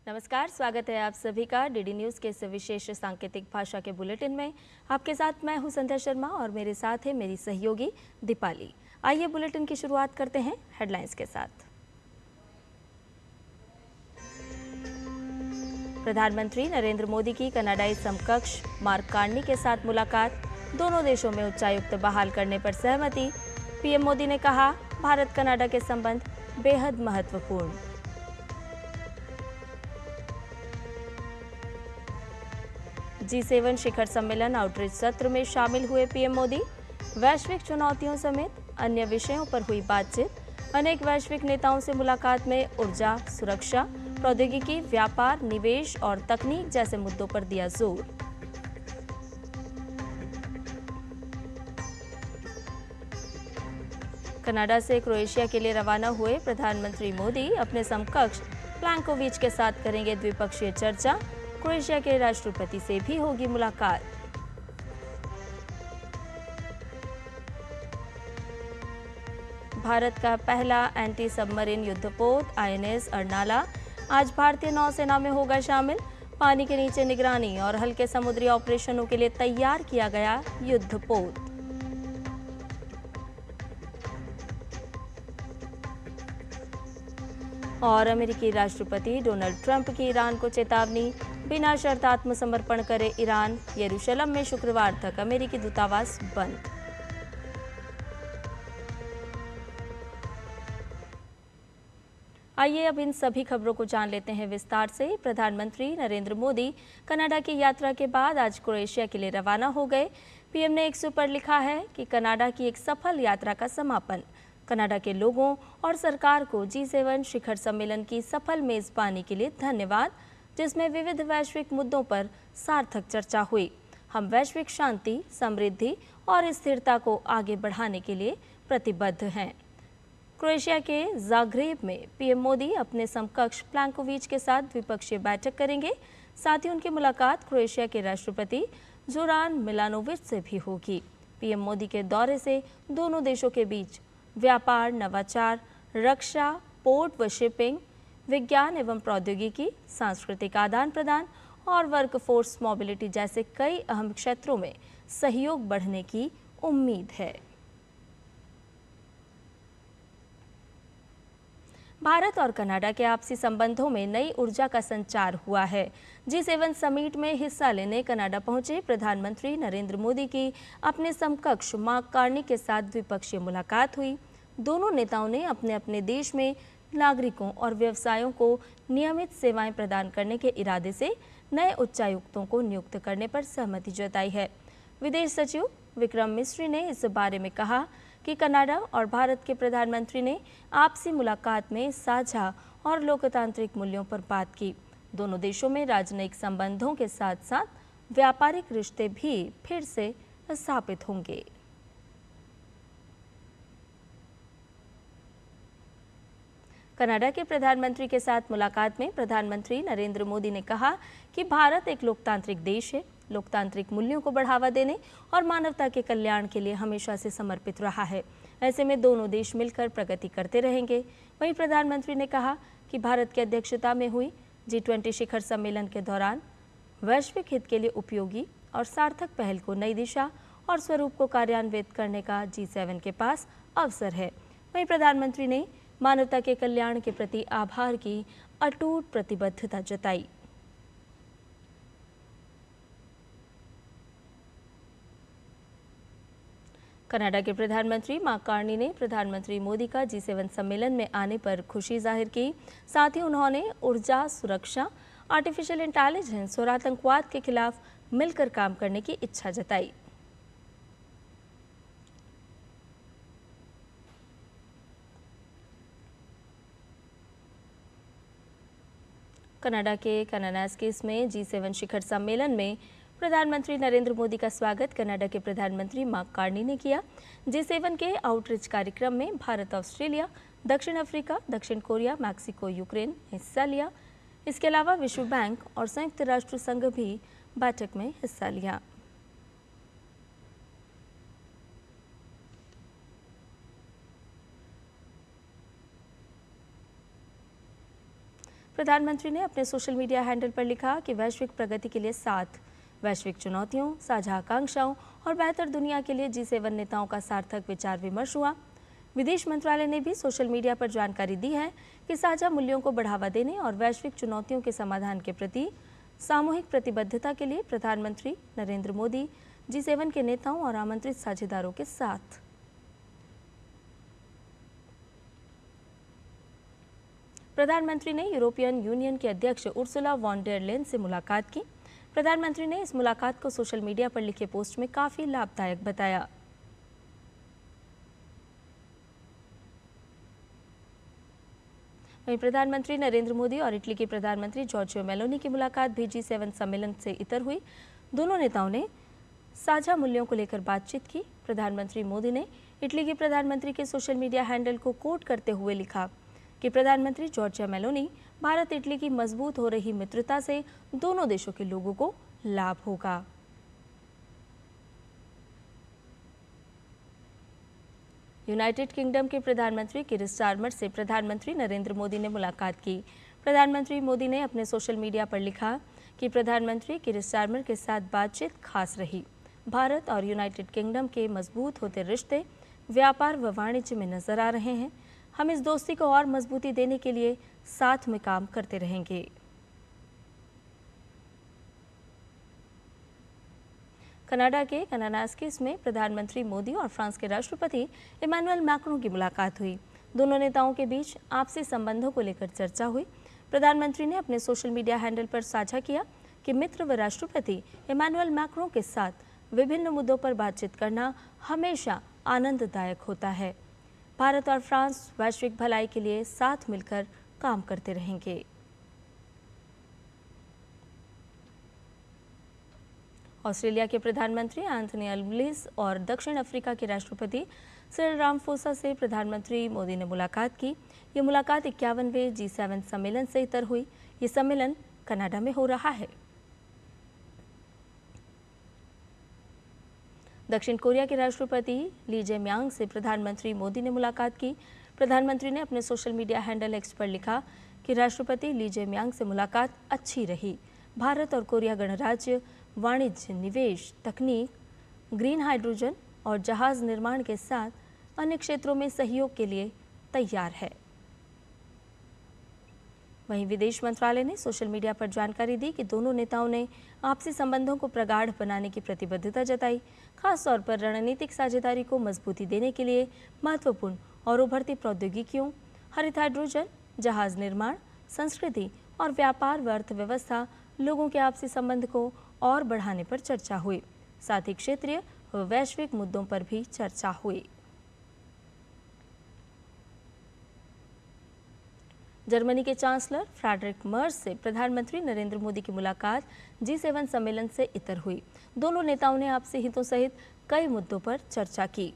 नमस्कार, स्वागत है आप सभी का डीडी न्यूज़ के इस विशेष सांकेतिक भाषा के बुलेटिन में। आपके साथ मैं हूं संध्या शर्मा और मेरे साथ है मेरी सहयोगी दीपाली। आइए बुलेटिन की शुरुआत करते हैं हेडलाइंस के साथ। प्रधानमंत्री नरेंद्र मोदी की कनाडाई समकक्ष मार्क कार्नी के साथ मुलाकात, दोनों देशों में उच्चायुक्त बहाल करने पर सहमति। पीएम मोदी ने कहा, भारत कनाडा के संबंध बेहद महत्वपूर्ण। G7 शिखर सम्मेलन आउटरीच सत्र में शामिल हुए पीएम मोदी। वैश्विक चुनौतियों समेत अन्य विषयों पर हुई बातचीत। अनेक वैश्विक नेताओं से मुलाकात में ऊर्जा, सुरक्षा, प्रौद्योगिकी, व्यापार, निवेश और तकनीक जैसे मुद्दों पर दिया जोर। कनाडा से क्रोएशिया के लिए रवाना हुए प्रधानमंत्री मोदी अपने समकक्ष प्लैंकोविच के साथ करेंगे द्विपक्षीय चर्चा। क्रोएशिया के राष्ट्रपति से भी होगी मुलाकात। भारत का पहला एंटी सबमरीन युद्धपोत आईएनएस अर्नाला आज भारतीय नौसेना में होगा शामिल। पानी के नीचे निगरानी और हल्के समुद्री ऑपरेशनों के लिए तैयार किया गया युद्धपोत। और अमेरिकी राष्ट्रपति डोनाल्ड ट्रंप की ईरान को चेतावनी, बिना शर्त आत्मसमर्पण करे ईरान। यरूशलेम में शुक्रवार तक अमेरिकी दूतावास बंद। आइए अब इन सभी खबरों को जान लेते हैं विस्तार से। प्रधानमंत्री नरेंद्र मोदी कनाडा की यात्रा के बाद आज क्रोएशिया के लिए रवाना हो गए। पीएम ने एक्स पर लिखा है कि कनाडा की एक सफल यात्रा का समापन। कनाडा के लोगों और सरकार को G7 शिखर सम्मेलन की सफल मेजबानी के लिए धन्यवाद, जिसमें विविध वैश्विक मुद्दों पर सार्थक चर्चा हुई। हम वैश्विक शांति, समृद्धि और स्थिरता को आगे बढ़ाने के लिए प्रतिबद्ध हैं। क्रोएशिया के जाग्रेब में पीएम मोदी अपने समकक्ष प्लैंकोविच के साथ द्विपक्षीय बैठक करेंगे। साथ ही उनकी मुलाकात क्रोएशिया के राष्ट्रपति जोरान मिलानोविच से भी होगी। पीएम मोदी के दौरे से दोनों देशों के बीच व्यापार, नवाचार, रक्षा, पोर्ट व शिपिंग, विज्ञान एवं प्रौद्योगिकी, सांस्कृतिक आदान प्रदान और वर्कफोर्स मोबिलिटी जैसे कई अहम क्षेत्रों में सहयोग बढ़ने की उम्मीद है। भारत और कनाडा के आपसी संबंधों में नई ऊर्जा का संचार हुआ है। G7 समिट में हिस्सा लेने कनाडा पहुंचे प्रधानमंत्री नरेंद्र मोदी की अपने समकक्ष मार्क कार्नी के साथ द्विपक्षीय मुलाकात हुई। दोनों नेताओं ने अपने अपने देश में नागरिकों और व्यवसायों को नियमित सेवाएं प्रदान करने के इरादे से नए उच्चायुक्तों को नियुक्त करने पर सहमति जताई है। विदेश सचिव विक्रम मिस्री ने इस बारे में कहा कि कनाडा और भारत के प्रधानमंत्री ने आपसी मुलाकात में साझा और लोकतांत्रिक मूल्यों पर बात की। दोनों देशों में राजनयिक संबंधों के साथ साथ व्यापारिक रिश्ते भी फिर से स्थापित होंगे। कनाडा के प्रधानमंत्री के साथ मुलाकात में प्रधानमंत्री नरेंद्र मोदी ने कहा कि भारत एक लोकतांत्रिक देश है, लोकतांत्रिक मूल्यों को बढ़ावा देने और मानवता के कल्याण के लिए हमेशा से समर्पित रहा है। ऐसे में दोनों देश मिलकर प्रगति करते रहेंगे। वहीं प्रधानमंत्री ने कहा कि भारत की अध्यक्षता में हुई G20 शिखर सम्मेलन के दौरान वैश्विक हित के लिए उपयोगी और सार्थक पहल को नई दिशा और स्वरूप को कार्यान्वित करने का G7 के पास अवसर है। वहीं प्रधानमंत्री ने मानवता के कल्याण के प्रति आभार की अटूट प्रतिबद्धता जताई। कनाडा के प्रधानमंत्री मार्क कार्नी ने प्रधानमंत्री मोदी का G7 सम्मेलन में आने पर खुशी जाहिर की। साथ ही उन्होंने ऊर्जा, सुरक्षा, आर्टिफिशियल इंटेलिजेंस और आतंकवाद के खिलाफ मिलकर काम करने की इच्छा जताई। कनाडा के कानानास्किस में G7 शिखर सम्मेलन में प्रधानमंत्री नरेंद्र मोदी का स्वागत कनाडा के प्रधानमंत्री मार्क कार्नी ने किया। G7 के आउटरीच कार्यक्रम में भारत, ऑस्ट्रेलिया, दक्षिण अफ्रीका, दक्षिण कोरिया, मैक्सिको, यूक्रेन ने हिस्सा लिया। इसके अलावा विश्व बैंक और संयुक्त राष्ट्र संघ भी बैठक में हिस्सा लिया। प्रधानमंत्री ने अपने सोशल मीडिया हैंडल पर लिखा कि वैश्विक प्रगति के लिए साथ, वैश्विक चुनौतियों, साझा आकांक्षाओं और बेहतर दुनिया के लिए G7 नेताओं का सार्थक विचार विमर्श हुआ। विदेश मंत्रालय ने भी सोशल मीडिया पर जानकारी दी है कि साझा मूल्यों को बढ़ावा देने और वैश्विक चुनौतियों के समाधान के प्रति सामूहिक प्रतिबद्धता के लिए प्रधानमंत्री नरेंद्र मोदी G7 के नेताओं और आमंत्रित साझेदारों के साथ। प्रधानमंत्री ने यूरोपियन यूनियन के अध्यक्ष उर्सुला वॉन डेर लेyen से मुलाकात की। प्रधानमंत्री ने इस मुलाकात को सोशल मीडिया पर लिखे पोस्ट में काफी लाभदायक बताया। वहीं प्रधानमंत्री नरेंद्र मोदी और इटली के प्रधानमंत्री जॉर्जिया मेलोनी की मुलाकात भी G7 सम्मेलन से इतर हुई। दोनों नेताओं ने साझा मूल्यों को लेकर बातचीत की। प्रधानमंत्री मोदी ने इटली के प्रधानमंत्री के सोशल मीडिया हैंडल को कोट करते हुए लिखा कि प्रधानमंत्री जॉर्जिया मेलोनी, भारत इटली की मजबूत हो रही मित्रता से दोनों देशों के लोगों को लाभ होगा। यूनाइटेड किंगडम के प्रधानमंत्री कीर स्टारमर से प्रधानमंत्री नरेंद्र मोदी ने मुलाकात की। प्रधानमंत्री मोदी ने अपने सोशल मीडिया पर लिखा कि प्रधानमंत्री कीर स्टारमर के साथ बातचीत खास रही। भारत और यूनाइटेड किंगडम के मजबूत होते रिश्ते व्यापार व वाणिज्य में नजर आ रहे हैं। हम इस दोस्ती को और मजबूती देने के लिए साथ में काम करते रहेंगे। कनाडा के कानानास्किस में प्रधानमंत्री मोदी और फ्रांस के राष्ट्रपति इमैनुअल मैक्रों की मुलाकात हुई। दोनों नेताओं के बीच आपसी संबंधों को लेकर चर्चा हुई। प्रधानमंत्री ने अपने सोशल मीडिया हैंडल पर साझा किया कि मित्र व राष्ट्रपति इमैनुअल मैक्रों के साथ विभिन्न मुद्दों पर बातचीत करना हमेशा आनंददायक होता है। भारत और फ्रांस वैश्विक भलाई के लिए साथ मिलकर काम करते रहेंगे। ऑस्ट्रेलिया के प्रधानमंत्री एंथनी अल्बनीज़ और दक्षिण अफ्रीका के राष्ट्रपति सिरिल रामाफोसा से प्रधानमंत्री मोदी ने मुलाकात की। ये मुलाकात 51वें G7 सम्मेलन से इतर हुई। ये सम्मेलन कनाडा में हो रहा है। दक्षिण कोरिया के राष्ट्रपति ली जे-म्यांग से प्रधानमंत्री मोदी ने मुलाकात की। प्रधानमंत्री ने अपने सोशल मीडिया हैंडल एक्स पर लिखा कि राष्ट्रपति ली जे-म्यांग से मुलाकात अच्छी रही। भारत और कोरिया गणराज्य वाणिज्य, निवेश, तकनीक, ग्रीन हाइड्रोजन और जहाज निर्माण के साथ अन्य क्षेत्रों में सहयोग के लिए तैयार है। वहीं विदेश मंत्रालय ने सोशल मीडिया पर जानकारी दी कि दोनों नेताओं ने आपसी संबंधों को प्रगाढ़ बनाने की प्रतिबद्धता जताई। खास तौर पर रणनीतिक साझेदारी को मजबूती देने के लिए महत्वपूर्ण और उभरती प्रौद्योगिकियों, हरित हाइड्रोजन, जहाज निर्माण, संस्कृति और व्यापार व अर्थव्यवस्था, लोगों के आपसी संबंध को और बढ़ाने पर चर्चा हुई। साथ ही क्षेत्रीय व वैश्विक मुद्दों पर भी चर्चा हुई। जर्मनी के चांसलर फ्रेडरिक मर्ज से प्रधानमंत्री नरेंद्र मोदी की मुलाकात G7 सम्मेलन से इतर हुई। दोनों नेताओं ने आपसी हितों सहित कई मुद्दों पर चर्चा की।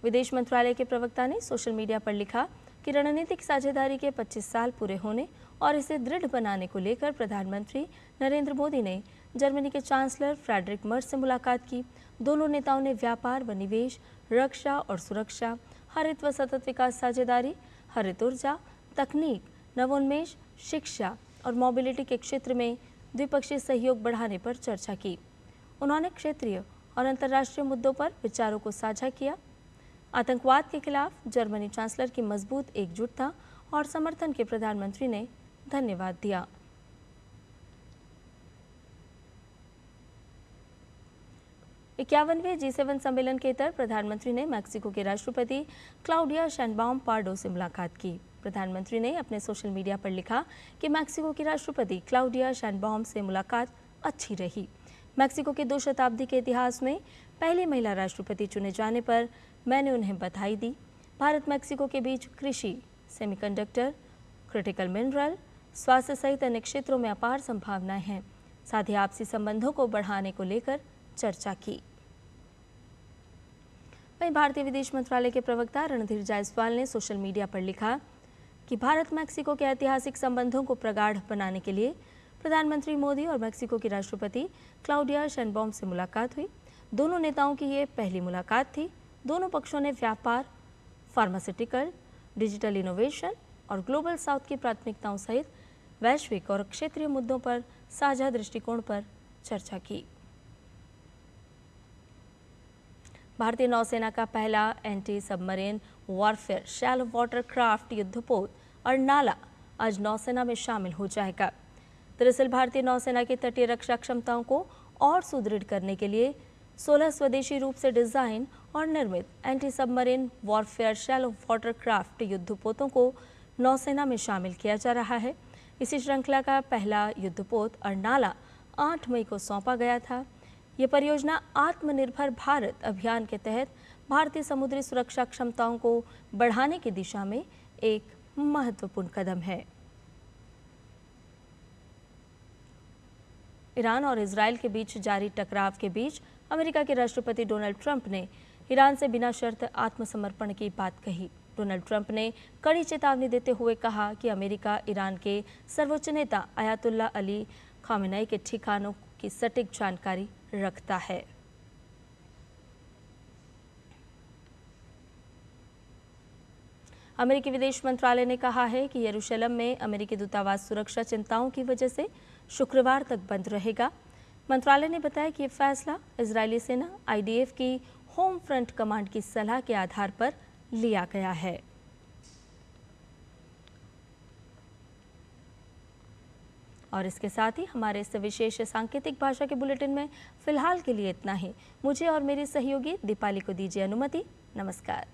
विदेश मंत्रालय के प्रवक्ता ने सोशल मीडिया पर लिखा कि रणनीतिक साझेदारी के 25 साल पूरे होने और इसे दृढ़ बनाने को लेकर प्रधानमंत्री नरेंद्र मोदी ने जर्मनी के चांसलर फ्रेडरिक मर्ज से मुलाकात की। दोनों नेताओं ने व्यापार व निवेश, रक्षा और सुरक्षा, हरित व सतत विकास साझेदारी, हरित ऊर्जा, तकनीक, नवोन्मेष, शिक्षा और मोबिलिटी के क्षेत्र में द्विपक्षीय सहयोग बढ़ाने पर चर्चा की। उन्होंने क्षेत्रीय और अंतर्राष्ट्रीय मुद्दों पर विचारों को साझा किया। आतंकवाद के खिलाफ जर्मनी चांसलर की मजबूत एकजुटता और समर्थन के प्रधानमंत्री ने धन्यवाद दिया। इक्यावनवें G7 सम्मेलन के इतर प्रधानमंत्री ने मैक्सिको के राष्ट्रपति क्लाउडिया शैनबाउम पार्डो से मुलाकात की। प्रधानमंत्री ने अपने सोशल मीडिया पर लिखा कि मैक्सिको की राष्ट्रपति क्लाउडिया शैनबाउम से मुलाकात अच्छी रही। मैक्सिको के 2 शताब्दी के इतिहास में पहली महिला राष्ट्रपति चुने जाने पर मैंने उन्हें बधाई दी। भारत मैक्सिको के बीच कृषि, सेमीकंडक्टर, क्रिटिकल मिनरल, स्वास्थ्य सहित अन्य क्षेत्रों में अपार संभावनाएं हैं। साथ ही आपसी संबंधों को बढ़ाने को लेकर चर्चा की। वहीं भारतीय विदेश मंत्रालय के प्रवक्ता रणधीर जायसवाल ने सोशल मीडिया पर लिखा कि भारत मैक्सिको के ऐतिहासिक संबंधों को प्रगाढ़ बनाने के लिए प्रधानमंत्री मोदी और मैक्सिको की राष्ट्रपति क्लाउडिया शैनबाउम से मुलाकात हुई। दोनों नेताओं की ये पहली मुलाकात थी। दोनों पक्षों ने व्यापार, फार्मास्यूटिकल, डिजिटल इनोवेशन और ग्लोबल साउथ की प्राथमिकताओं सहित वैश्विक और क्षेत्रीय मुद्दों पर साझा दृष्टिकोण पर चर्चा की। भारतीय नौसेना का पहला anti submarine warfare shallow water craft युद्धपोत अर्नाला आज नौसेना में शामिल हो जाएगा। दरअसल भारतीय नौसेना की तटीय रक्षा क्षमताओं को और सुदृढ़ करने के लिए 16 स्वदेशी रूप से डिजाइन और निर्मित anti submarine warfare shallow water craft युद्धपोतों को नौसेना में शामिल किया जा रहा है। इसी श्रृंखला का पहला युद्धपोत अर्नाला 8 मई को सौंपा गया था। ये परियोजना आत्मनिर्भर भारत अभियान के तहत भारतीय समुद्री सुरक्षा क्षमताओं को बढ़ाने की दिशा में एक महत्वपूर्ण कदम है। ईरान और इजरायल के बीच जारी टकराव के बीच अमेरिका के राष्ट्रपति डोनाल्ड ट्रंप ने ईरान से बिना शर्त आत्मसमर्पण की बात कही। डोनाल्ड ट्रंप ने कड़ी चेतावनी देते हुए कहा कि अमेरिका ईरान के सर्वोच्च नेता अयातुल्ला अली खामेनेई के ठिकानों की सटीक जानकारी रखता है। अमेरिकी विदेश मंत्रालय ने कहा है कि यरूशलेम में अमेरिकी दूतावास सुरक्षा चिंताओं की वजह से शुक्रवार तक बंद रहेगा। मंत्रालय ने बताया कि यह फैसला इजरायली सेना IDF की होम फ्रंट कमांड की सलाह के आधार पर लिया गया है। और इसके साथ ही हमारे इस विशेष सांकेतिक भाषा के बुलेटिन में फिलहाल के लिए इतना ही। मुझे और मेरी सहयोगी दीपाली को दीजिए अनुमति। नमस्कार।